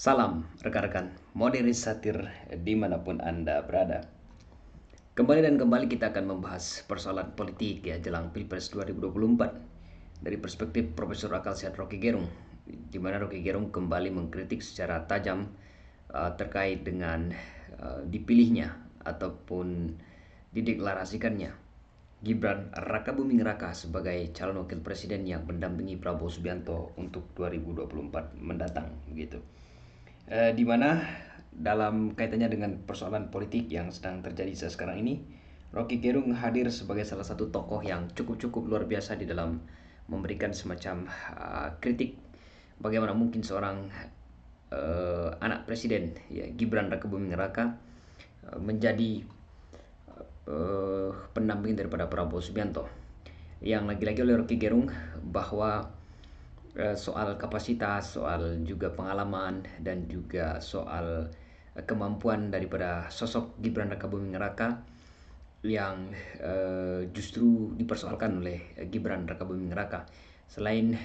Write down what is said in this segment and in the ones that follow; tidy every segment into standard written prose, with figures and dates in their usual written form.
Salam rekan-rekan moderis satir dimanapun Anda berada. Kembali kita akan membahas persoalan politik ya jelang Pilpres 2024 dari perspektif Profesor Akal Sehat Rocky Gerung, di mana Rocky Gerung kembali mengkritik secara tajam terkait dengan dipilihnya ataupun dideklarasikannya Gibran Rakabuming Raka sebagai calon wakil presiden yang mendampingi Prabowo Subianto untuk 2024 mendatang begitu. Di mana dalam kaitannya dengan persoalan politik yang sedang terjadi sekarang ini, Rocky Gerung hadir sebagai salah satu tokoh yang cukup luar biasa di dalam memberikan semacam kritik bagaimana mungkin seorang anak presiden ya Gibran Rakabuming Raka menjadi pendamping daripada Prabowo Subianto, yang lagi-lagi oleh Rocky Gerung bahwa soal kapasitas, soal juga pengalaman, dan juga soal kemampuan daripada sosok Gibran Rakabuming Raka yang justru dipersoalkan oleh Gibran Rakabuming Raka. Selain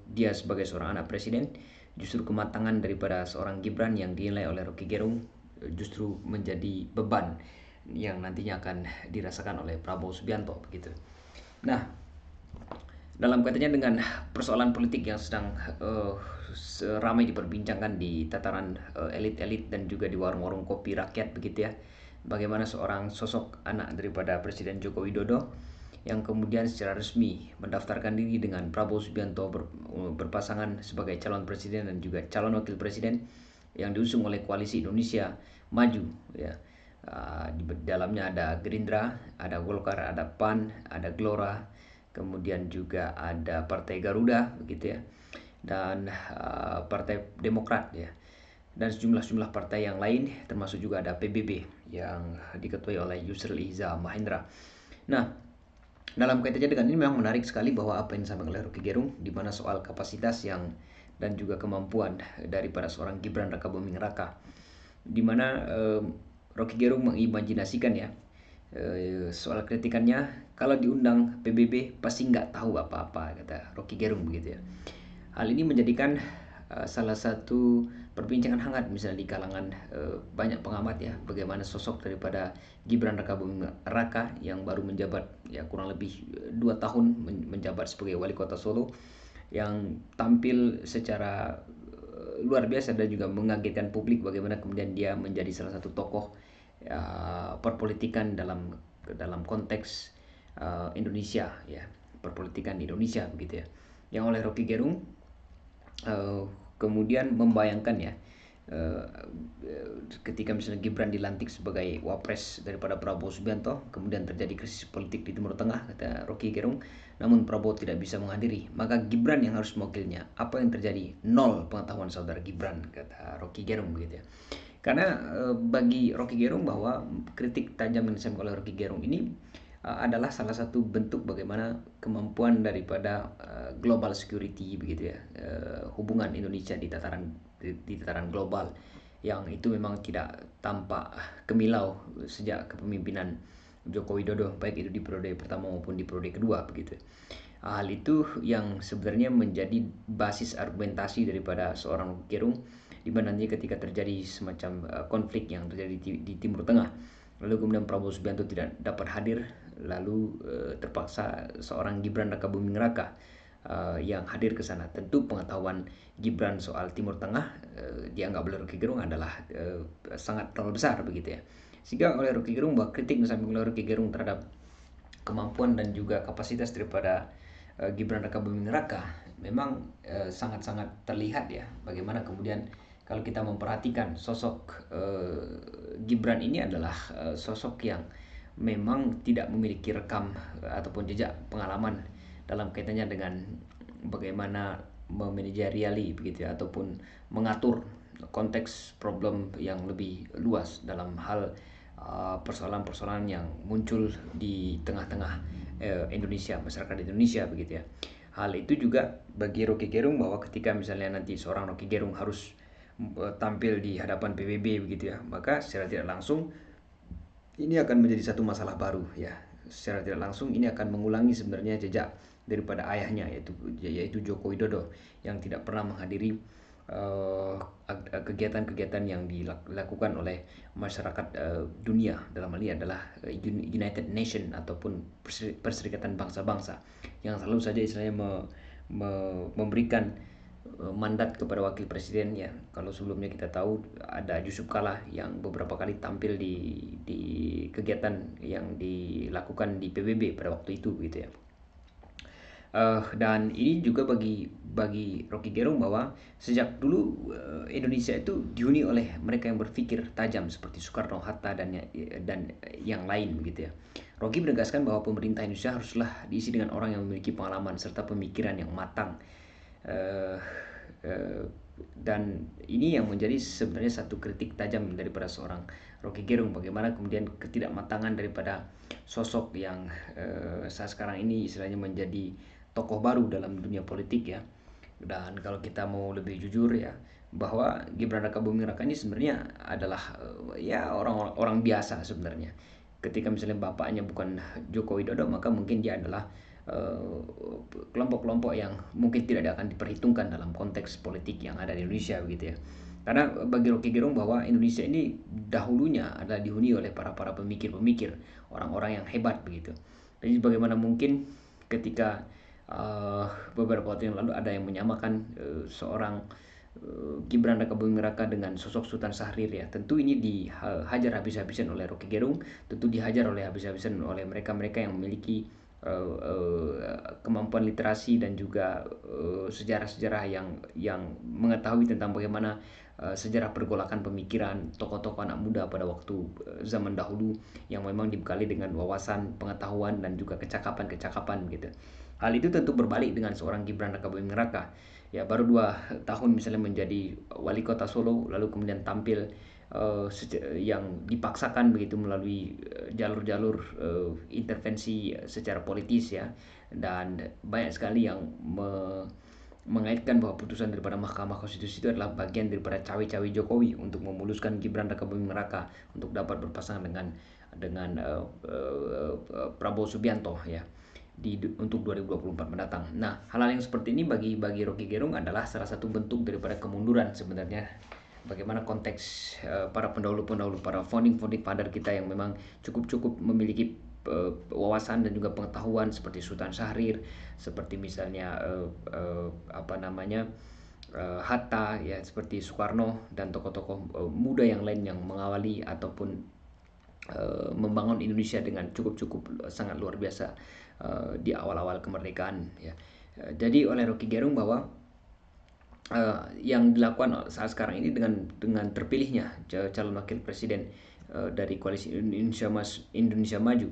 dia sebagai seorang anak presiden, justru kematangan daripada seorang Gibran yang dinilai oleh Rocky Gerung justru menjadi beban yang nantinya akan dirasakan oleh Prabowo Subianto begitu. Nah, dalam kaitannya dengan persoalan politik yang sedang ramai diperbincangkan di tataran elit-elit dan juga di warung-warung kopi rakyat begitu ya, bagaimana seorang sosok anak daripada Presiden Joko Widodo yang kemudian secara resmi mendaftarkan diri dengan Prabowo Subianto berpasangan sebagai calon presiden dan juga calon wakil presiden yang diusung oleh Koalisi Indonesia Maju ya. Di dalamnya ada Gerindra, ada Golkar, ada PAN, ada Gelora, kemudian juga ada Partai Garuda begitu ya, dan Partai Demokrat ya, dan sejumlah partai yang lain, termasuk juga ada PBB yang diketuai oleh Yusril Iza Mahendra. Nah, dalam kaitannya dengan ini memang menarik sekali bahwa apa yang disampaikan oleh Rocky Gerung di mana soal kapasitas yang dan juga kemampuan daripada seorang Gibran Rakabuming Raka, di mana Rocky Gerung mengimajinasikan ya soal kritikannya, kalau diundang PBB pasti nggak tahu apa-apa, kata Rocky Gerung begitu ya. Hal ini menjadikan salah satu perbincangan hangat misalnya di kalangan banyak pengamat ya, bagaimana sosok daripada Gibran Rakabuming Raka yang baru menjabat ya kurang lebih 2 tahun menjabat sebagai wali kota Solo, yang tampil secara luar biasa dan juga mengagetkan publik bagaimana kemudian dia menjadi salah satu tokoh perpolitikan dalam konteks Indonesia ya, perpolitikan di Indonesia begitu ya, yang oleh Rocky Gerung kemudian membayangkan ya ketika misalnya Gibran dilantik sebagai wapres daripada Prabowo Subianto, kemudian terjadi krisis politik di Timur Tengah, kata Rocky Gerung, namun Prabowo tidak bisa menghadiri, maka Gibran yang harus mewakilnya. Apa yang terjadi? Nol pengetahuan saudara Gibran, kata Rocky Gerung begitu ya. Karena bagi Rocky Gerung bahwa kritik tajam yang disampaikan oleh Rocky Gerung ini adalah salah satu bentuk bagaimana kemampuan daripada global security begitu ya, hubungan Indonesia di tataran global, yang itu memang tidak tampak kemilau sejak kepemimpinan Joko Widodo, baik itu di periode pertama maupun di periode kedua begitu. Hal itu yang sebenarnya menjadi basis argumentasi daripada seorang Gerung, di mana nanti ketika terjadi semacam konflik yang terjadi di Timur Tengah, lalu kemudian Prabowo Subianto tidak dapat hadir, lalu terpaksa seorang Gibran Rakabuming Raka yang hadir ke sana. Tentu pengetahuan Gibran soal Timur Tengah dianggap oleh Rocky Gerung adalah sangat terlalu besar begitu ya, sehingga oleh Rocky Gerung bahwa kritik misalnya oleh Rocky Gerung terhadap kemampuan dan juga kapasitas daripada Gibran Rakabuming Raka memang sangat-sangat terlihat ya, bagaimana kemudian kalau kita memperhatikan sosok Gibran ini adalah sosok yang memang tidak memiliki rekam ataupun jejak pengalaman dalam kaitannya dengan bagaimana memanajeriali begitu ya, ataupun mengatur konteks problem yang lebih luas dalam hal persoalan-persoalan yang muncul di tengah-tengah Indonesia, masyarakat Indonesia begitu ya. Hal itu juga bagi Rocky Gerung bahwa ketika misalnya nanti seorang Rocky Gerung harus tampil di hadapan PBB begitu ya, maka secara tidak langsung ini akan menjadi satu masalah baru ya. Secara tidak langsung ini akan mengulangi sebenarnya jejak daripada ayahnya, yaitu Joko Widodo, yang tidak pernah menghadiri kegiatan-kegiatan yang dilakukan oleh masyarakat dunia, dalam hal ini adalah United Nation ataupun Perserikatan Bangsa-Bangsa, yang selalu saja istilahnya memberikan mandat kepada wakil presiden ya. Kalau sebelumnya kita tahu ada Yusuf Kala yang beberapa kali tampil di kegiatan yang dilakukan di PBB pada waktu itu gitu ya. Dan ini juga bagi Rocky Gerung bahwa sejak dulu Indonesia itu dihuni oleh mereka yang berpikir tajam seperti Soekarno, Hatta dan yang lain begitu ya. Rocky menegaskan bahwa pemerintah Indonesia haruslah diisi dengan orang yang memiliki pengalaman serta pemikiran yang matang. Uh, uh, dan ini yang menjadi sebenarnya satu kritik tajam daripada seorang Rocky Gerung, bagaimana kemudian ketidakmatangan daripada sosok yang saat sekarang ini istilahnya menjadi tokoh baru dalam dunia politik ya. Dan kalau kita mau lebih jujur ya, bahwa Gibran Rakabuming Raka ini sebenarnya adalah ya orang biasa sebenarnya. Ketika misalnya bapaknya bukan Joko Widodo, maka mungkin dia adalah kelompok-kelompok yang mungkin tidak akan diperhitungkan dalam konteks politik yang ada di Indonesia begitu ya. Karena bagi Rocky Gerung bahwa Indonesia ini dahulunya adalah dihuni oleh para pemikir-pemikir, orang-orang yang hebat begitu. Jadi bagaimana mungkin ketika beberapa waktu yang lalu ada yang menyamakan seorang Gibran Rakabuming Raka dengan sosok Sultan Syahrir ya. Tentu ini dihajar habis-habisan oleh Rocky Gerung, tentu dihajar oleh habis-habisan oleh mereka-mereka yang memiliki kemampuan literasi dan juga sejarah-sejarah yang mengetahui tentang bagaimana sejarah pergolakan pemikiran tokoh-tokoh anak muda pada waktu zaman dahulu yang memang dibekali dengan wawasan, pengetahuan dan juga kecakapan-kecakapan gitu. Hal itu tentu berbalik dengan seorang Gibran Rakabuming Raka. Ya, baru 2 tahun misalnya menjadi wali kota Solo, lalu kemudian tampil yang dipaksakan begitu melalui jalur-jalur intervensi secara politis ya. Dan banyak sekali yang mengaitkan bahwa putusan daripada Mahkamah Konstitusi itu adalah bagian daripada cawe-cawe Jokowi untuk memuluskan Gibran Rakabuming Raka untuk dapat berpasangan dengan Prabowo Subianto ya untuk 2024 mendatang. Nah, hal-hal yang seperti ini bagi Rocky Gerung adalah salah satu bentuk daripada kemunduran sebenarnya. Bagaimana konteks para pendahulu-pendahulu, para founding father kita yang memang cukup memiliki wawasan dan juga pengetahuan seperti Sultan Syahrir, seperti misalnya Hatta ya, seperti Soekarno dan tokoh-tokoh muda yang lain yang mengawali ataupun membangun Indonesia dengan cukup sangat luar biasa di awal-awal kemerdekaan ya. Jadi oleh Rocky Gerung bahwa yang dilakukan saat sekarang ini dengan terpilihnya calon wakil presiden dari koalisi Indonesia Maju,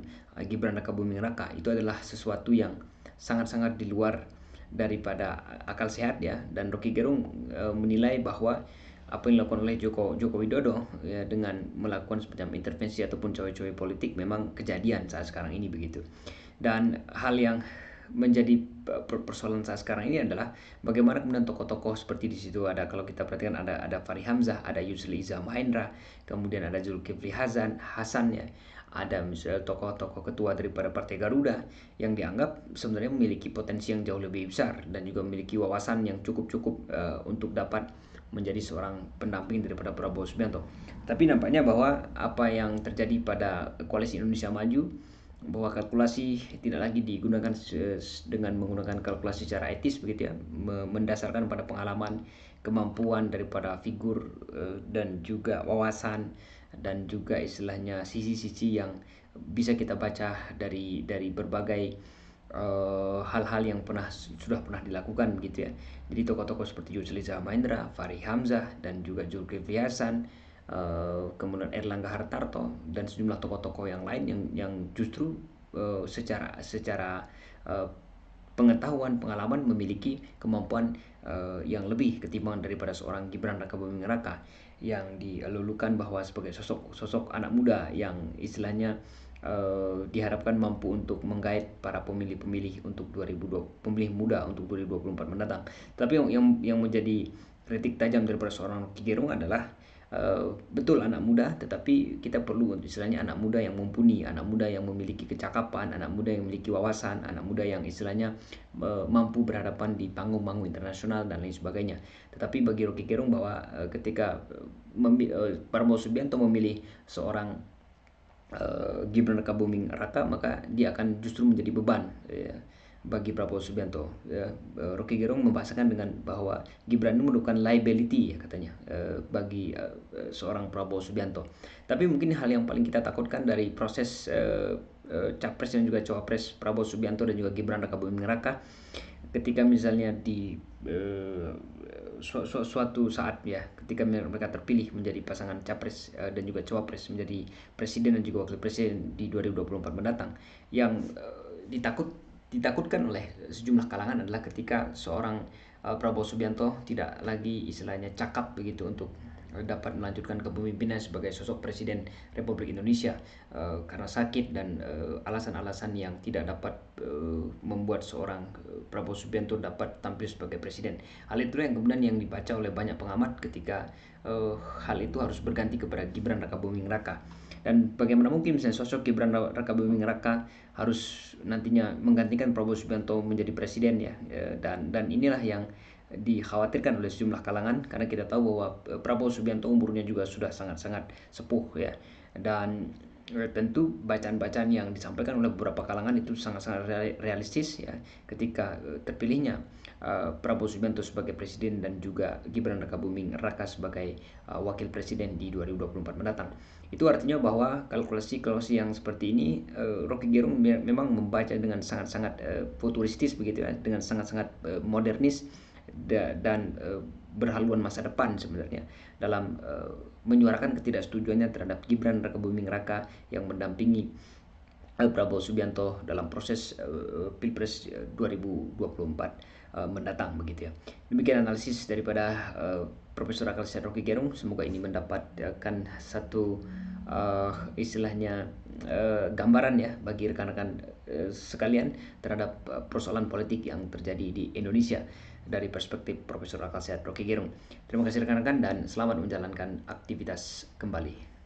Gibran Rakabuming Raka, itu adalah sesuatu yang sangat-sangat di luar daripada akal sehat ya. Dan Rocky Gerung menilai bahwa apa yang dilakukan oleh Joko Widodo ya, dengan melakukan semacam intervensi ataupun cawe-cawe politik memang kejadian saat sekarang ini begitu. Dan hal yang menjadi persoalan saat sekarang ini adalah bagaimana kemudian tokoh-tokoh seperti di situ ada, kalau kita perhatikan ada Fahri Hamzah, ada Yusril Iza Mahendra, kemudian ada Zulkifli Hasan ya, ada misalnya tokoh-tokoh ketua daripada Partai Garuda yang dianggap sebenarnya memiliki potensi yang jauh lebih besar dan juga memiliki wawasan yang cukup untuk dapat menjadi seorang pendamping daripada Prabowo Subianto. Tapi nampaknya bahwa apa yang terjadi pada koalisi Indonesia Maju, bahwa kalkulasi tidak lagi digunakan dengan menggunakan kalkulasi secara etis begitu ya, mendasarkan pada pengalaman, kemampuan daripada figur dan juga wawasan dan juga istilahnya sisi-sisi yang bisa kita baca dari berbagai hal-hal yang sudah pernah dilakukan gitu ya. Jadi tokoh-tokoh seperti Yusril Iza Mahendra, Fahri Hamzah dan juga Zulkifli Hasan, kemudian Erlangga Hartarto dan sejumlah tokoh-tokoh yang lain yang justru secara pengetahuan, pengalaman memiliki kemampuan yang lebih ketimbang daripada seorang Gibran Rakabuming Raka yang dilulukan bahwa sebagai sosok anak muda yang istilahnya diharapkan mampu untuk menggait para pemilih untuk 2020, pemilih muda untuk 2024 mendatang. Tapi yang menjadi kritik tajam daripada seorang Rocky Gerung adalah betul anak muda, tetapi kita perlu istilahnya anak muda yang mumpuni, anak muda yang memiliki kecakapan, anak muda yang memiliki wawasan, anak muda yang istilahnya mampu berhadapan di panggung-panggung internasional dan lain sebagainya. Tetapi bagi Rocky Gerung bahwa ketika Prabowo Subianto memilih seorang Gibran Rakabuming Raka, maka dia akan justru menjadi beban ya, bagi Prabowo Subianto. Ya, Rocky Gerung membahasakan dengan bahwa Gibran itu merupakan liability ya katanya bagi seorang Prabowo Subianto. Tapi mungkin hal yang paling kita takutkan dari proses capres dan juga cawapres Prabowo Subianto dan juga Gibran Rakabuming Raka, ketika misalnya di suatu saat ya, ketika mereka terpilih menjadi pasangan capres dan juga cawapres, menjadi presiden dan juga wakil presiden di 2024 mendatang, yang ditakutkan oleh sejumlah kalangan adalah ketika seorang Prabowo Subianto tidak lagi istilahnya cakap begitu untuk dapat melanjutkan kepemimpinan sebagai sosok presiden Republik Indonesia karena sakit dan alasan-alasan yang tidak dapat membuat seorang Prabowo Subianto dapat tampil sebagai presiden. Hal itu yang kemudian yang dibaca oleh banyak pengamat ketika hal itu harus berganti kepada Gibran Rakabuming Raka. Dan bagaimana mungkin misalnya sosok Gibran Rakabuming Raka harus nantinya menggantikan Prabowo Subianto menjadi presiden ya, dan inilah yang dikhawatirkan oleh sejumlah kalangan karena kita tahu bahwa Prabowo Subianto umurnya juga sudah sangat-sangat sepuh ya, dan tentu bacaan-bacaan yang disampaikan oleh beberapa kalangan itu sangat-sangat realistis ya ketika terpilihnya Prabowo Subianto sebagai presiden dan juga Gibran Rakabuming Raka sebagai wakil presiden di 2024 mendatang. Itu artinya bahwa kalkulasi-kalkulasi yang seperti ini Rocky Gerung memang membaca dengan sangat-sangat futuristis begitu ya, dengan sangat-sangat modernis dan berhaluan masa depan sebenarnya dalam menyuarakan ketidaksetujuannya terhadap Gibran Rakabuming Raka yang mendampingi Prabowo Subianto dalam proses Pilpres 2024 mendatang begitu ya. Demikian analisis daripada Profesor Akal Sehat Rocky Gerung. Semoga ini mendapatkan satu istilahnya gambaran ya bagi rekan-rekan sekalian terhadap persoalan politik yang terjadi di Indonesia dari perspektif Profesor Akal Sehat Rocky Gerung. Terima kasih rekan-rekan dan selamat menjalankan aktivitas kembali.